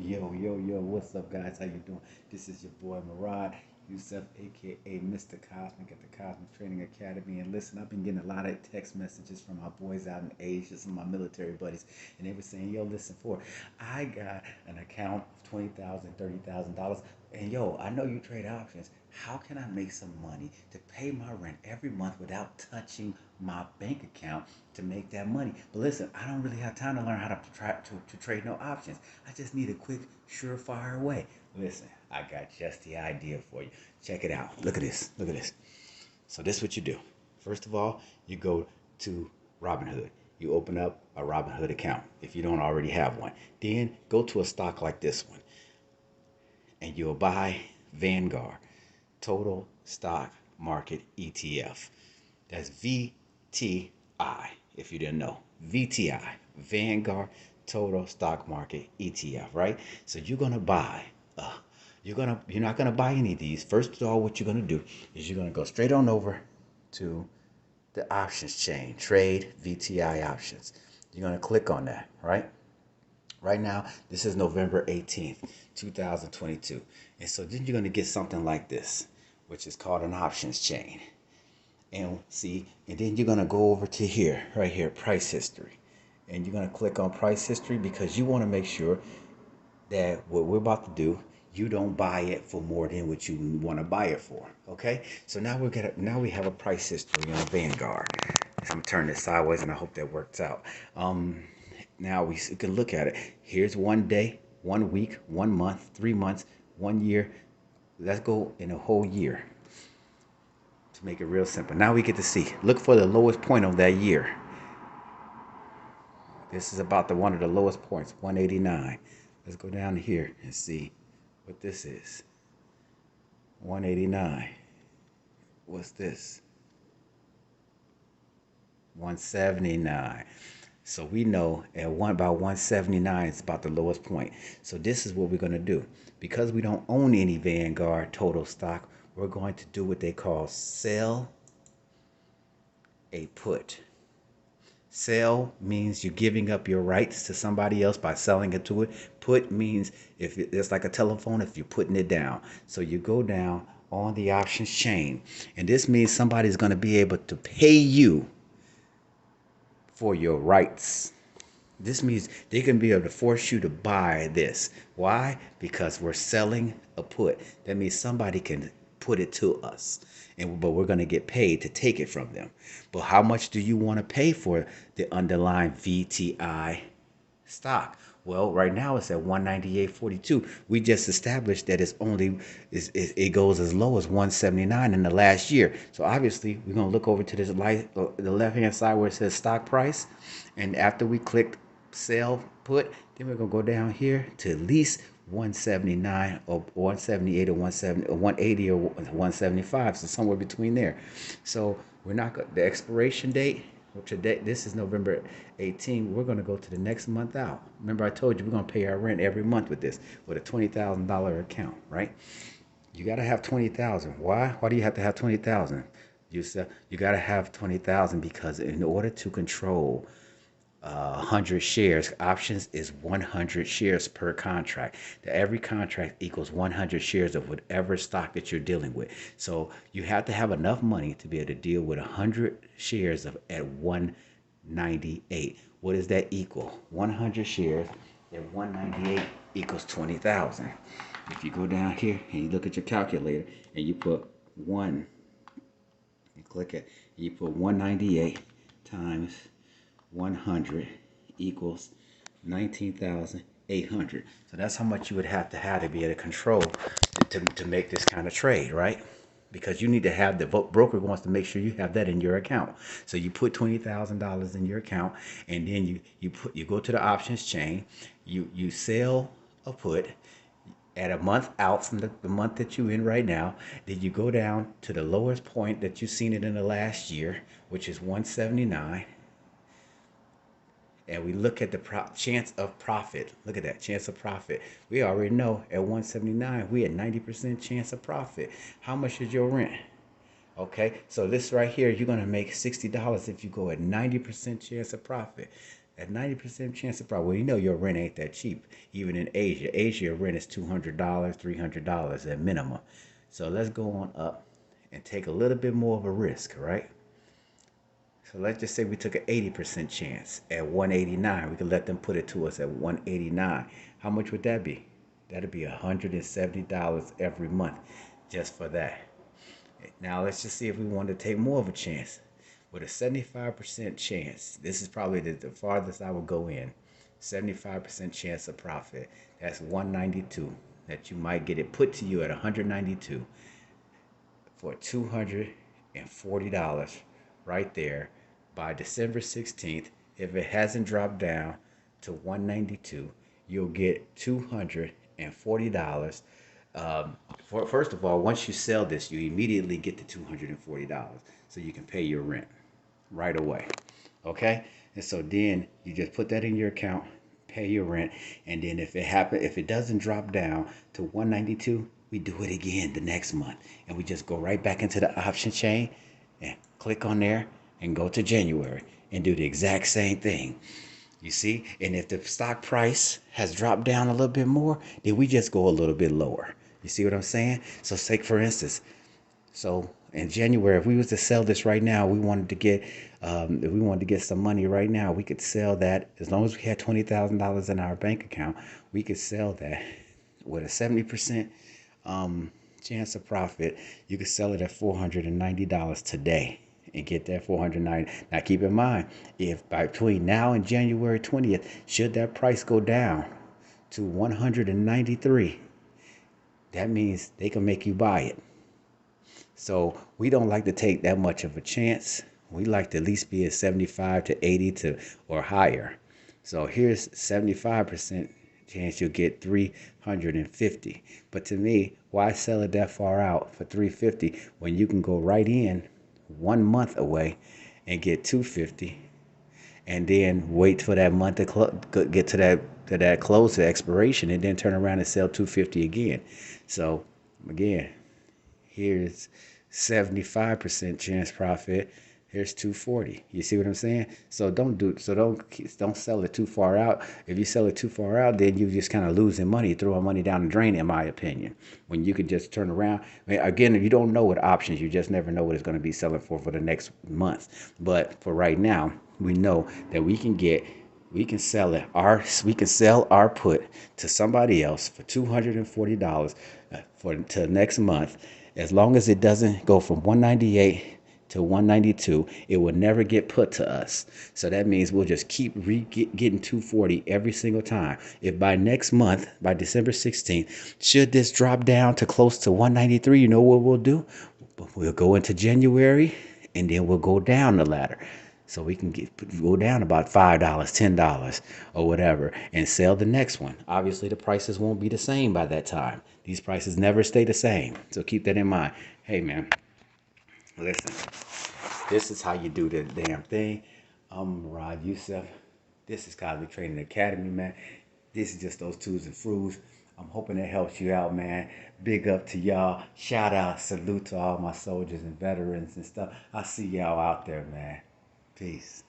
Yo, what's up, guys? How you doing? This is your boy Murad Youssef, aka Mr. Cosmic at the Cosmic Training Academy. And listen, I've been getting a lot of text messages from my boys out in Asia, some of my military buddies, and they were saying, "Yo, listen, I got an account of $20,000, $30,000, and yo, I know you trade options. How can I make some money to pay my rent every month without touching my bank account to make that money?" But listen, I don't really have time to learn how to trade no options. I just need a quick, surefire way. Listen, I got just the idea for you. Check it out. Look at this. Look at this. So this is what you do. First of all, you go to Robinhood. You open up a Robinhood account if you don't already have one. Then go to a stock like this one and you'll buy Vanguard Total Stock Market ETF. That's VTI, if you didn't know. VTI, Vanguard Total Stock Market ETF, right? So you're not gonna buy any of these. First of all, what you're gonna do is you're gonna go straight on over to the options chain, trade VTI options. You're gonna click on that, right? Right now, this is November 18th, 2022. And so then you're going to get something like this, which is called an options chain. And see, and then you're going to go over to here, right here, price history. And you're going to click on price history because you want to make sure that what we're about to do, you don't buy it for more than what you want to buy it for. Okay? So now we have a price history on Vanguard. So I'm gonna turn this sideways and I hope that works out. Now we can look at it. Here's 1 day, 1 week, 1 month, 3 months, 1 year. Let's go in a whole year to make it real simple. Now we get to see. Look for the lowest point of that year. This is about the one of the lowest points, 189. Let's go down here and see what this is. 189. What's this? 179. So we know at about 179 is about the lowest point. So this is what we're going to do. Because we don't own any Vanguard total stock, we're going to do what they call sell a put. Sell means you're giving up your rights to somebody else by selling it to it. Put means if it's like a telephone, if you're putting it down. So you go down on the options chain, and this means somebody's going to be able to pay you for your rights. This means they can be able to force you to buy this. Why? Because we're selling a put. That means somebody can put it to us, but we're going to get paid to take it from them. But how much do you want to pay for the underlying VTI stock? Well, right now it's at 198.42. We just established that it goes as low as 179 in the last year. So obviously we're gonna look over to the left hand side where it says stock price, and after we click sell put, then we're gonna go down here to at least 179 or 178 or 170 or 180 or 175, so somewhere between there. So we're not the expiration date. Well, today, this is November 18th. We're going to go to the next month out. Remember, I told you we're going to pay our rent every month with this, with a $20,000 account, right? You got to have 20,000. Why? Why do you have to have 20,000? You got to have 20,000 because in order to control 100 shares. Options is 100 shares per contract. Every contract equals 100 shares of whatever stock that you're dealing with. So you have to have enough money to be able to deal with 100 shares of at 198. What does that equal? 100 shares at 198 equals 20,000. If you go down here and you look at your calculator and you put one, you click it, you put 198 times 100 equals 19,800. So that's how much you would have to be able to control to make this kind of trade, right? Because you need to have the broker wants to make sure you have that in your account. So you put $20,000 in your account, and then you go to the options chain, you sell a put at a month out from the month that you're in right now. Then you go down to the lowest point that you've seen it in the last year, which is 179, and we look at the chance of profit. Look at that chance of profit. We already know at 179 we had 90% chance of profit. How much is your rent? Okay, so this right here, you're gonna make $60 if you go at 90% chance of profit. At 90% chance of profit. Well, you know your rent ain't that cheap. Even in Asia. Asia, your rent is $200, $300 at minimum. So let's go on up and take a little bit more of a risk, right? So let's just say we took an 80% chance at 189. We could let them put it to us at 189. How much would that be? That'd be $170 every month just for that. Now let's just see if we want to take more of a chance. With a 75% chance, this is probably the farthest I would go in. 75% chance of profit. That's 192. That you might get it put to you at 192 for $240 right there by December 16th. If it hasn't dropped down to 192, you'll get $240. First of all, once you sell this, you immediately get the $240 so you can pay your rent right away. Okay? And so then you just put that in your account, pay your rent, and then if it doesn't drop down to 192, we do it again the next month. And we just go right back into the option chain and click on there and go to January and do the exact same thing. You see? And if the stock price has dropped down a little bit more, then we just go a little bit lower. You see what I'm saying? So take for instance, so in January, if we was to sell this right now, if we wanted to get some money right now, we could sell that as long as we had $20,000 in our bank account. We could sell that with a 70% chance of profit. You could sell it at $490 today and get that 490. Now keep in mind, if between now and January 20th, should that price go down to 193, that means they can make you buy it. So we don't like to take that much of a chance. We like to at least be at 75 to 80 or higher. So here's 75% chance you'll get 350. But to me, why sell it that far out for 350 when you can go right in 1 month away and get 250, and then wait for that month to get to that close to expiration, and then turn around and sell 250 again. So again, here's 75% chance profit. Here's 240. You see what I'm saying? So don't sell it too far out. If you sell it too far out, then you just kind of losing money, throwing money down the drain, in my opinion. When you could just turn around. I mean, again, you don't know what options. You just never know what it's going to be selling for the next month. But for right now, we know that we can sell our put to somebody else for $240 to next month. As long as it doesn't go from 198 to 192, it will never get put to us. So that means we'll just keep getting 240 every single time. If by next month, by December 16th, should this drop down to close to 193, you know what we'll do? We'll go into January, and then we'll go down the ladder. So we can go down about $5, $10 or whatever and sell the next one. Obviously, the prices won't be the same by that time. These prices never stay the same. So keep that in mind. Hey, man, listen, this is how you do the damn thing. I'm Rod Youssef. This is Cosmic Trading Academy, man. This is just those twos and froos. I'm hoping it helps you out, man. Big up to y'all. Shout out, salute to all my soldiers and veterans and stuff. I see y'all out there, man. Peace.